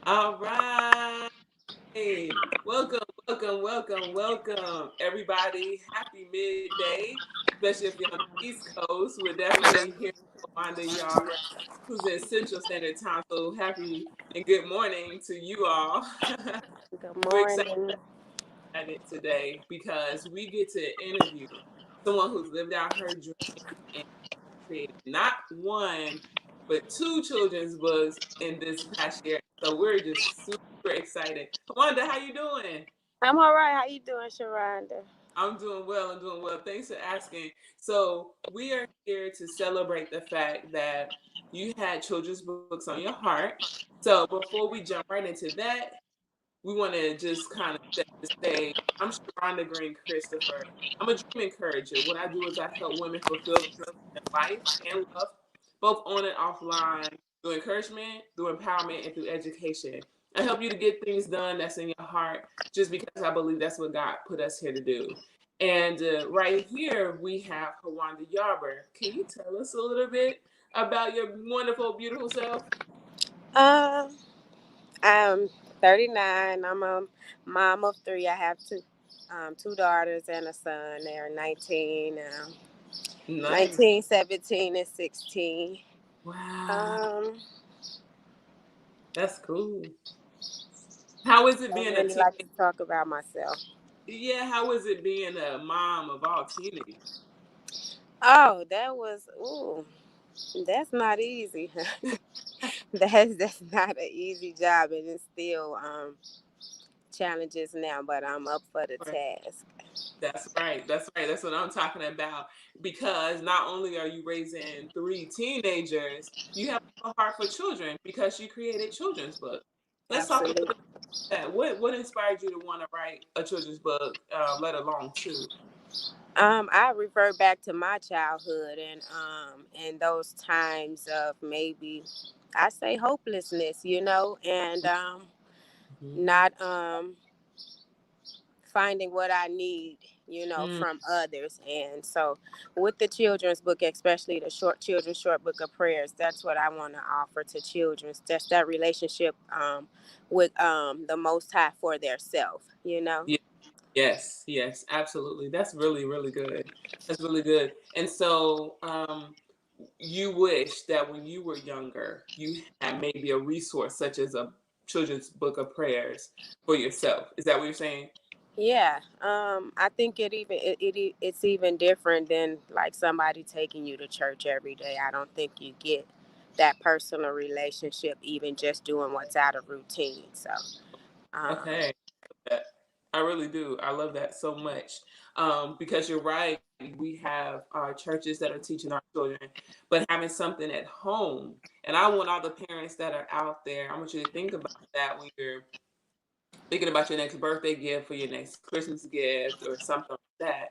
All right. Welcome, everybody. Happy midday, especially if you're on the East Coast. We're definitely here with Howanda Yarber, who's in Central Standard Time. So happy and good morning to you all. Good We're excited morning. today because we get to interview someone who's lived out her dream and created not one but two children's books in this past year. So we're just super excited. Wanda, how you doing? I'm all right. How you doing, Sharonda? I'm doing well. I'm doing well. Thanks for asking. So we are here to celebrate the fact that you had children's books on your heart. So before we jump right into that, we want to just kind of set the stage. I'm Sharonda Green Christopher. I'm a dream encourager. What I do is I help women fulfill their dreams in life and love, both on and offline, through encouragement, through empowerment, and through education. I help you to get things done that's in your heart, just because I believe that's what God put us here to do. And right here we have Howanda Yarber. Can you tell us a little bit about your wonderful, beautiful self? Um, I'm 39. I'm a mom of three. I have two daughters and a son. They're 19, Nice. 19, 17, and 16. Wow, Um, that's cool. How is it I being a really like teenager? to talk about myself. Yeah, how is it being a mom of all teenagers? Oh, that's not easy. That's not an easy job, and it's still challenges now. But I'm up for the Right. task. That's right. That's right. That's what I'm talking about. Because not only are you raising three teenagers, you have a heart for children because you created children's books. Let's talk a little Absolutely. bit about that. What inspired you to want to write a children's book, let alone two? I revert back to my childhood and those times of maybe I say hopelessness, and Mhm. not finding what I need, Mm, from others. And so with the children's book, especially the children's short book of prayers, that's what I want to offer to children. Just that relationship with the most high for their self. yeah. Yes, absolutely. That's really good. That's really good. And so, you wish that when you were younger, you had maybe a resource such as a children's book of prayers for yourself. Is that what you're saying? Yeah, I think it's even different than like somebody taking you to church every day. I don't think you get that personal relationship even just doing what's out of routine. So, um, Okay. That- I really do. I love that so much. Because you're right. We have churches that are teaching our children, but having something at home. And I want all the parents that are out there, I want you to think about that when you're thinking about your next birthday gift or your next Christmas gift or something like that,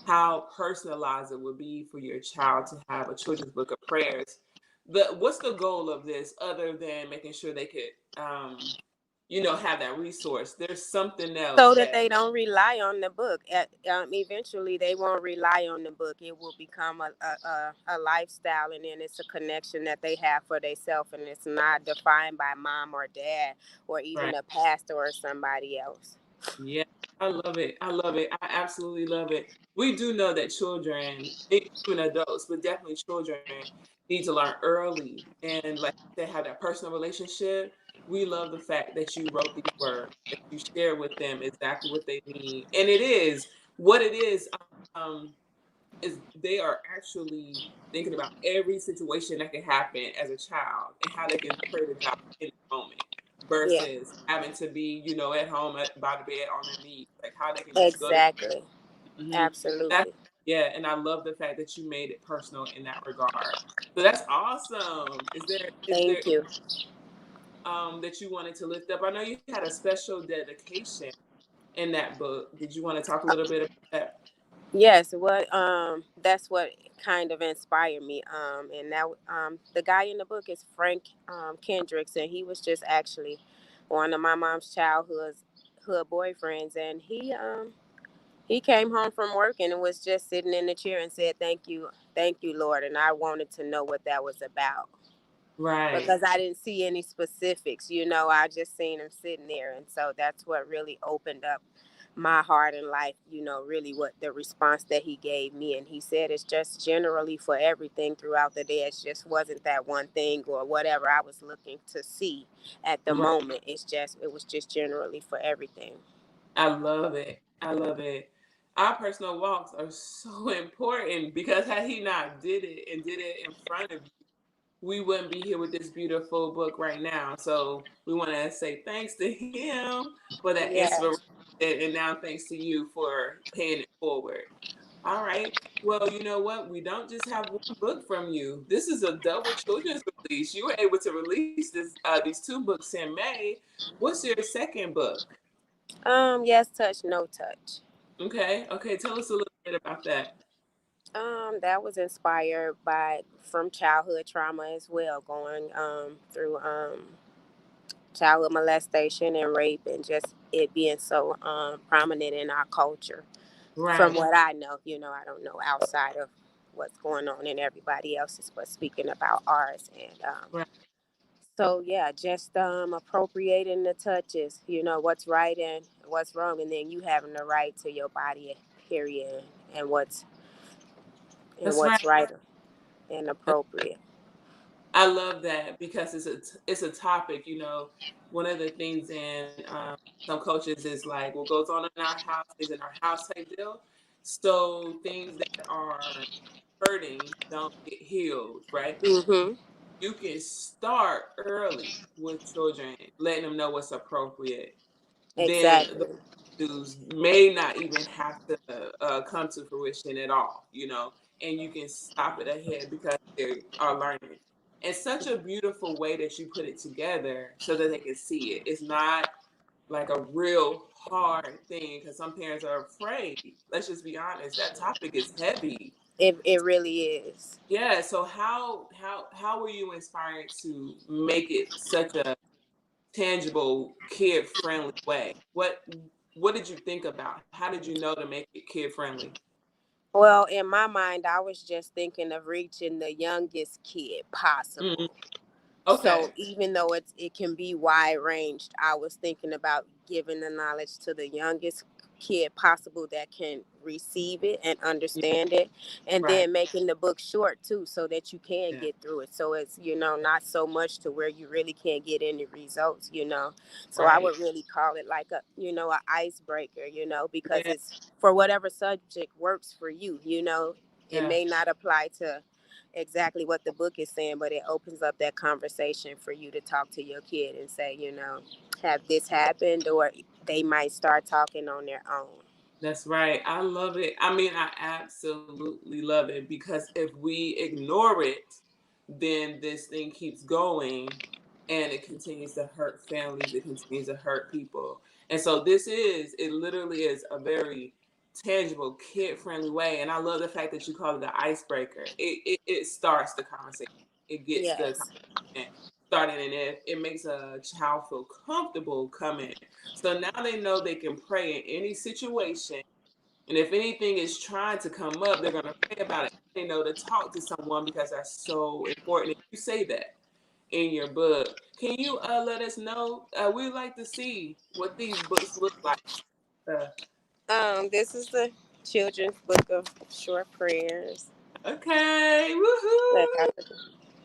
how personalized it would be for your child to have a children's book of prayers. What's the goal of this other than making sure they could, have that resource? There's something else so that that, they don't rely on the book. Eventually, they won't rely on the book. It will become a lifestyle, and then it's a connection that they have for themselves, and it's not defined by mom or dad or even right? a pastor or somebody else. Yeah, I love it. I love it. I absolutely love it. We do know that children, even adults, but definitely children, need to learn early and like they have that personal relationship. We love the fact that you wrote these words, that you share with them exactly what they need. And it is what it is they are actually thinking about every situation that can happen as a child and how they can pray to God in the moment Yeah, versus having to be, at home by the bed on their knees, like how they can just go to. exactly. Hmm. That, Absolutely. yeah, and I love the fact that you made it personal in that regard. So that's awesome. Is there Thank you. that you wanted to lift up? I know you had a special dedication in that book. Did you want to talk a little bit about that? Yes, that's what kind of inspired me. And that the guy in the book is Frank Kendricks, and he was just actually one of my mom's childhood boyfriends, and he came home from work and was just sitting in the chair and said, thank you, Lord," and I wanted to know what that was about. Right. because I didn't see any specifics. I just seen him sitting there, and so that's what really opened up my heart and life. Really what the response that he gave me, and he said it's just generally for everything throughout the day. It just wasn't that one thing or whatever I was looking to see at the Right. moment. It was just generally for everything. I love it. I love it. Our personal walks are so important because had he not did it and did it in front of you, we wouldn't be here with this beautiful book right now. So we want to say thanks to him for that inspiration, Yes. and now thanks to you for paying it forward. All right. Well, you know what? We don't just have one book from you. This is a double children's release. You were able to release these two books in May. What's your second book? Yes, touch, no touch. Okay. Okay. Tell us a little bit about that. That was inspired by from childhood trauma as well, going through childhood molestation and rape, and just it being so prominent in our culture. From Right. what I know, I don't know outside of what's going on in everybody else's, but speaking about ours. And Right. so yeah, just appropriating the touches, what's right and what's wrong, and then you having the right to your body, period, and That's right. what's right and appropriate. I love that because it's a topic. One of the things in some cultures is like what goes on in our house is in our house type deal. So things that are hurting don't get healed, right? Mm-hmm. You can start early with children, letting them know what's appropriate. Then the Exactly. issues may not even have to come to fruition at all, and you can stop it ahead because they are learning. It's such a beautiful way that you put it together so that they can see it. It's not like a real hard thing because some parents are afraid. Let's just be honest. That topic is heavy. It really is. Yeah. So how were you inspired to make it such a tangible, kid friendly way? What did you think about? How did you know to make it kid friendly? Well, in my mind, I was just thinking of reaching the youngest kid Mm, possible. So okay. even though it can be wide ranged, I was thinking about giving the knowledge to the youngest kid possible that can receive it and Yeah, understand it, and right. then making the book short too, so that you can Yeah. get through it. So it's not so much to where you really can't get any results. So I Right. would really call it like a icebreaker. Because Yeah. it's for whatever subject works for you. It Yeah. may not apply to exactly what the book is saying, but it opens up that conversation for you to talk to your kid and say, have this happened, or they might start talking on their own. That's right. I love it. I mean, I absolutely love it because if we ignore it, then this thing keeps going and it continues to hurt families. It continues to hurt people. And so it literally is a very tangible, kid friendly way. And I love the fact that you call it the icebreaker. It starts the conversation, it gets the Yes. conversation started, and it makes a child feel comfortable coming. So now they know they can pray in any situation. And if anything is trying to come up, they're going to pray about it. They know to talk to someone because that's so important. And you say that in your book. Can you let us know? We'd like to see what these books look like. Uh, This is the children's book of short prayers. okay. Look, Woohoo. my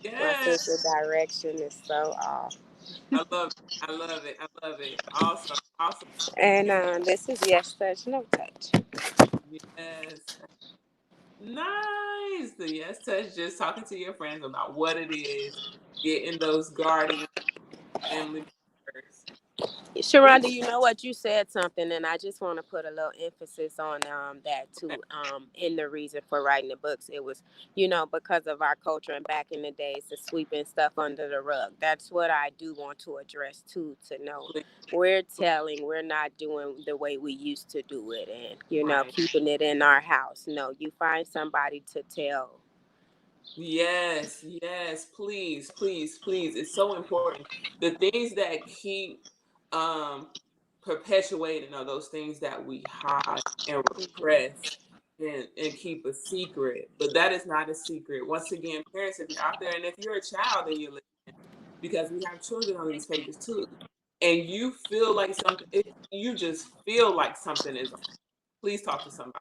Yeah. sense of direction is so off. I love it. I love it. I love it. Awesome. Awesome. And this is yes touch, no touch. Yes. Nice. The yes touch, just talking to your friends about what it is, getting those guardian family members. Sharonda, you know what? You said something, and I just want to put a little emphasis on that Okay. too. In the reason for writing the books, it was, because of our culture and back in the days, the sweeping stuff under the rug. That's what I do want to address too. To know we're not doing the way we used to do it, and Right. keeping it in our house. No, you find somebody to tell. Yes, yes, please, please, please. It's so important. The things that keep um perpetuating are those things that we hide and repress and keep a secret. But that is not a secret. Once again, parents, if you're out there and if you're a child and you're listening, because we have children on these pages too. And you feel like something, you just feel like something is, please talk to somebody.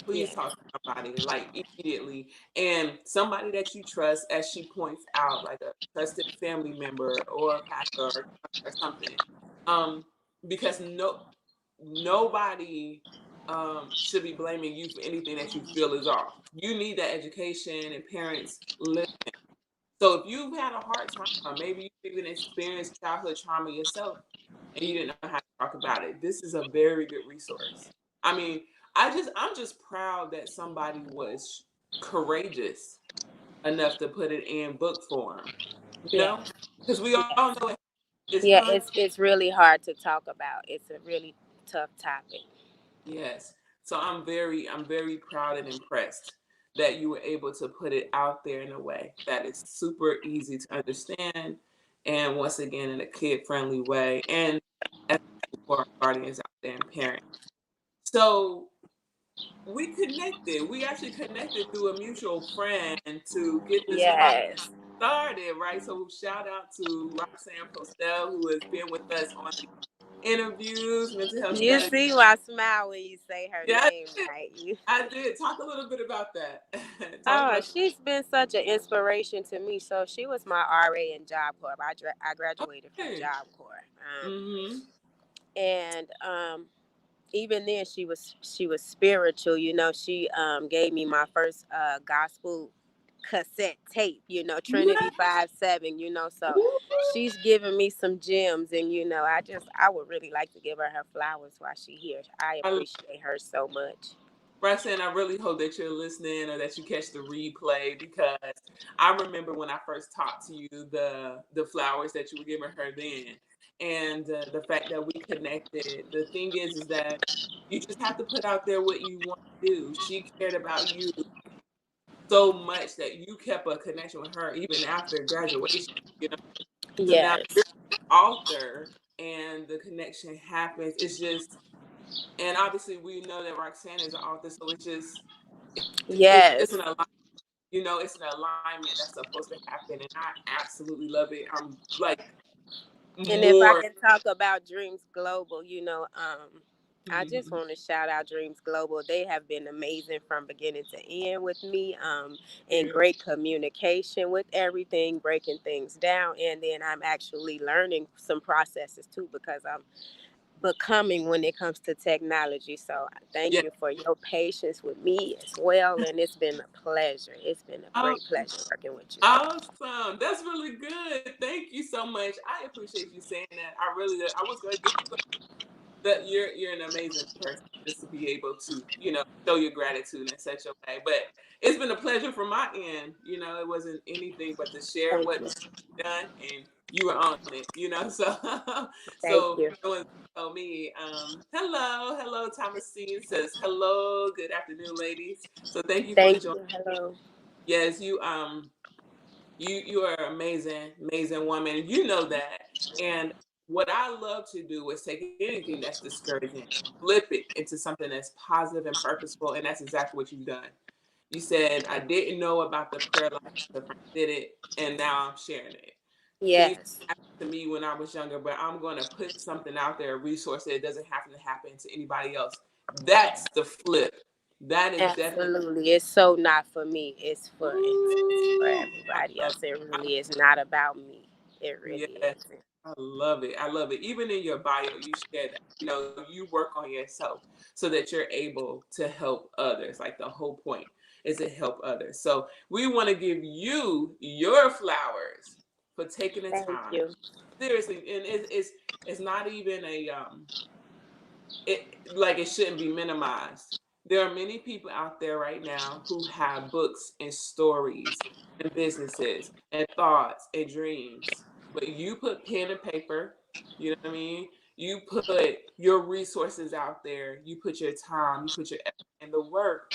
Please Yes. talk to somebody like immediately. And somebody that you trust, as she points out, like a trusted family member or a pastor or something. Um, because nobody should be blaming you for anything that you feel is off. You need that education, and parents listen. So if you've had a hard time, or maybe you've even experienced childhood trauma yourself and you didn't know how to talk about it, this is a very good resource. I mean, I'm just proud that somebody was courageous enough to put it in book form, you Yeah. know? Because we all Yes. know it's Yeah, hard. it's really hard to talk about. It's a really tough topic. Yes. So I'm very proud and impressed that you were able to put it out there in a way that is super easy to understand, and once again in a kid-friendly way, and as for our guardians out there and parents. So we connected. We actually connected through a mutual friend to get this podcast Yes. started, right? So shout out to Roxanne Postel, who has been with us on the interviews, mental health You strategy. see my smile when you say her Yeah, name, right? You. I did. Talk a little bit about that. Talk Oh, about. she's been such an inspiration to me. So she was my RA in Job Corps. I graduated from Okay. Job Corps, Mm-hmm. and even then she was spiritual. She gave me my first gospel cassette tape. Yeah. Trinity 5-7. So Ooh. she's giving me some gems, and I would really like to give her flowers while she here. I I, appreciate her so much. Roxanne, I really hope that you're listening or that you catch the replay, because I remember when I first talked to you, the flowers that you were giving her then, and the fact that we connected. The thing is that you just have to put out there what you want to do. She cared about you so much that you kept a connection with her even after graduation. You know, so now Yes. you're an author, and the connection happens. It's just, and obviously we know that Roxanne is an author, so it's Yes. an alignment. It's an alignment that's supposed to happen, and I absolutely love it. I'm like And if I more. can talk about Dreams Global, I just Mhm. want to shout out Dreams Global. They have been amazing from beginning to end with me, and great communication with everything, breaking things down. And then I'm actually learning some processes too, because I'm becoming when it comes to technology. So thank Yeah. you for your patience with me as well. And it's been a pleasure. It's been a Oh, great pleasure working with you. awesome. That's really good. Thank you so much. I appreciate you saying that. I really did. I was going to give you that. You're an amazing person, just to be able to show your gratitude in such a way. But it's been a pleasure from my end. It wasn't anything but to share Thank what you. done, and you were on it. So Thank so you. no one told me. Hello. Thomasine says hello. Good afternoon, ladies. So thank you for Thank joining. you. Hello. Yes, you are an amazing woman. You know that. And what I love to do is take anything that's discouraging, flip it into something that's positive and purposeful, and that's exactly what you've done. You said, I didn't know about the prayer life, the friend did it, and now I'm sharing it. Things Yes. happened to me when I was younger, but I'm going to put something out there, a resource that doesn't happen to happen to anybody else. That's the flip. That is definitely. Absolutely. It's so not for me. It's for Ooh, I everybody love else. It it. really is not about me. It really Yes, isn't. I love it. I love it. Even in your bio, you share that. You work on yourself so that you're able to help others. Like the whole point is to help others. So we want to give you your flowers for taking the Thank time. you. Seriously, and it's not even it like it shouldn't be minimized. There are many people out there right now who have books and stories and businesses and thoughts and dreams. But you put pen and paper, you know what I mean? You put your resources out there, you put your time, you put your effort and the work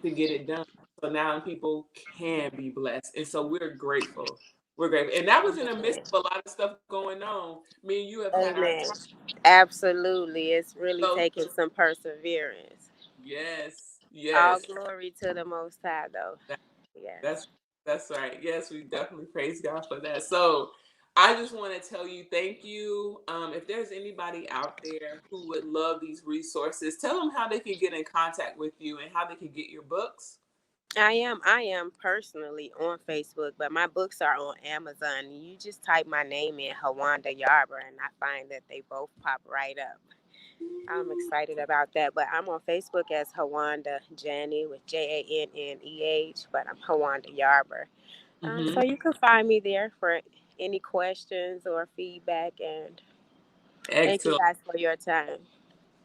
to get it done. So now people can be blessed. And so we're grateful. We're grateful. And that was in the midst Amen. of a lot of stuff going on. Me and you have had our Amen. time. Absolutely. It's really So taking some perseverance. yes, All yes. glory to the Most High, though. That, Yes. that's that's right. Yes, we definitely praise God for that. So, I just want to tell you thank you. If there's anybody out there who would love these resources, tell them how they can get in contact with you and how they can get your books. I am personally on Facebook, but my books are on Amazon. You just type my name in, Howanda Yarber, and I find that they both pop right up. I'm excited about that. But I'm on Facebook as Howanda Janney with JANNEH, but I'm Howanda Yarber. Mm-hmm. So you can find me there for any questions or feedback. And thank you Excellent. guys for your time.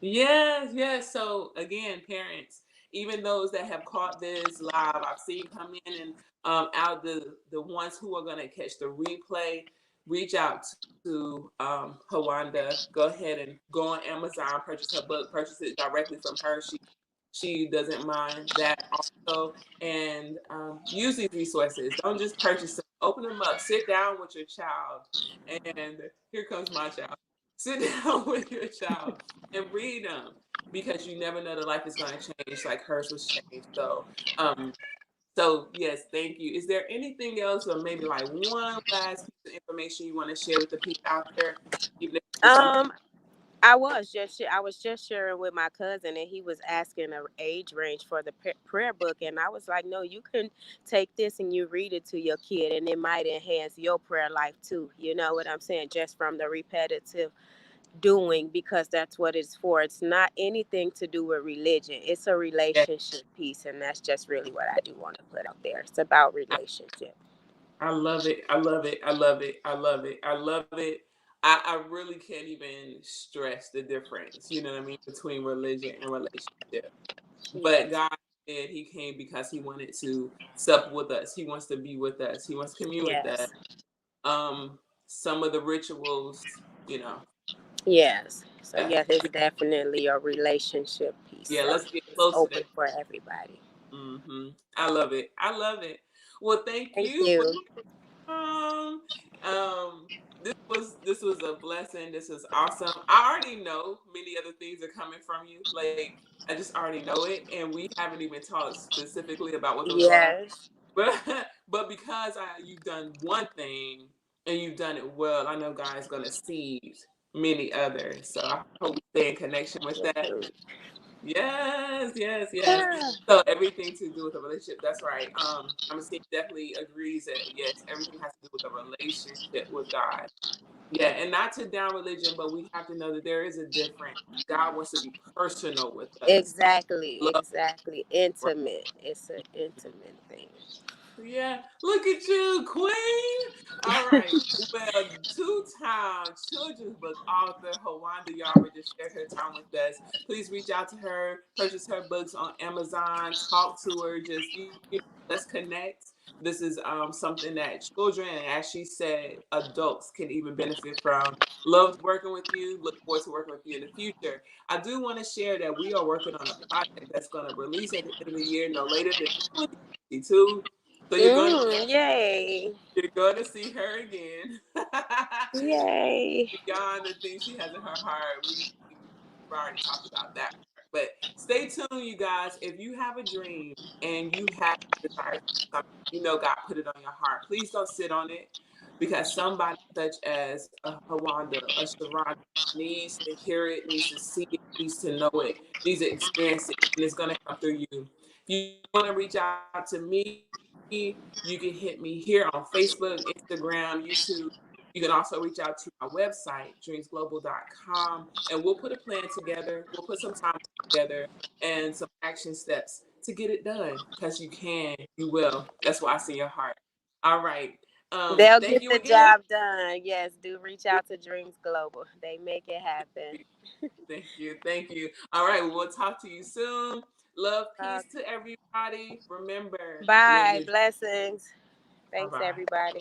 Yes, yes. So again, parents, even those that have caught this live, I've seen come in and out the ones who are gonna catch the replay, reach out to Hawanda. Go ahead and go on Amazon, purchase her book, purchase it directly from her. She doesn't mind that also. And use these resources. Don't just purchase them. Open them up. Sit down with your child. And here comes my child. Sit down with your child and read them because you never know the life is going to change like hers was changed. Um, so yes, thank you. Is there anything else, or maybe like one last piece of information you want to share with the people out there? Even if it's something. Um, I was just sharing with my cousin, and he was asking a age range for the prayer book, and I was like, no, you can take this and you read it to your kid, and it might enhance your prayer life too. You know what I'm saying? Just from the repetitive doing, because that's what it's for. It's not anything to do with religion. It's a relationship piece, and that's just really what I do want to put out there. It's about relationship. I love it. I love it. I love it. I love it. I love it. I really can't even stress the difference, you know what I mean, between religion and relationship. But Yes. God said He came because He wanted to sup with us. He wants to be with us. He wants to commune with us. Yes. Some of the rituals, Yes. So yeah, yes, it's definitely a relationship piece. yeah. So Let's get it's close to open that. for everybody. I love it. I love it. Well, thank Thank you for you. Um, um, this was a blessing. This is awesome. I already know many other things are coming from you. Like I just already know it, and we haven't even talked specifically about what those are. Yes. But but because you've done one thing and you've done it well, I know God is gonna seed many others. So I hope we stay in connection with that. Yes, yes, yes. Yeah. So everything to do with a relationship. That's right. I'm seeing definitely agrees that yes, everything has to do with a relationship with God. Yeah, and not to down religion, but we have to know that there is a difference. God wants to be personal with us. Exactly. Love, Exactly. right? Intimate. It's an intimate thing. Yeah, look at you, Queen. All right. Well, two-time children's book author Hawanda Yarber just shared her time with us. Please reach out to her, purchase her books on Amazon, talk to her, just let's connect. This is something that children and, as she said, adults can even benefit from. Loved working with you. Look forward to working with you in the future. I do want to share that we are working on a project that's going to release at the end of the year, no later than 2022. So Yay. you're going to see her again. Yay. Beyond the things she has in her heart, we've already talked about that. But stay tuned, you guys. If you have a dream and you have a desire to do something, God put it on your heart. Please don't sit on it because somebody such as a Hawanda, a Sharonda needs to hear it, needs to see it, needs to know it, needs to experience it, and it's going to come through you. If you want to reach out to me, you can hit me here on Facebook, Instagram, YouTube. You can also reach out to my website, dreamsglobal.com, and we'll put a plan together. We'll put some time together and some action steps to get it done because you can, you will. That's why I see your heart. All right. They'll Thank get you the again. job done. Yes, do reach out to Dreams Global. They make it happen. Thank you. Thank you. All right. We'll talk to you soon. Love, Uh, peace to everybody. Remember, live Bye. your dream. Blessings. Bye Thanks, bye. everybody.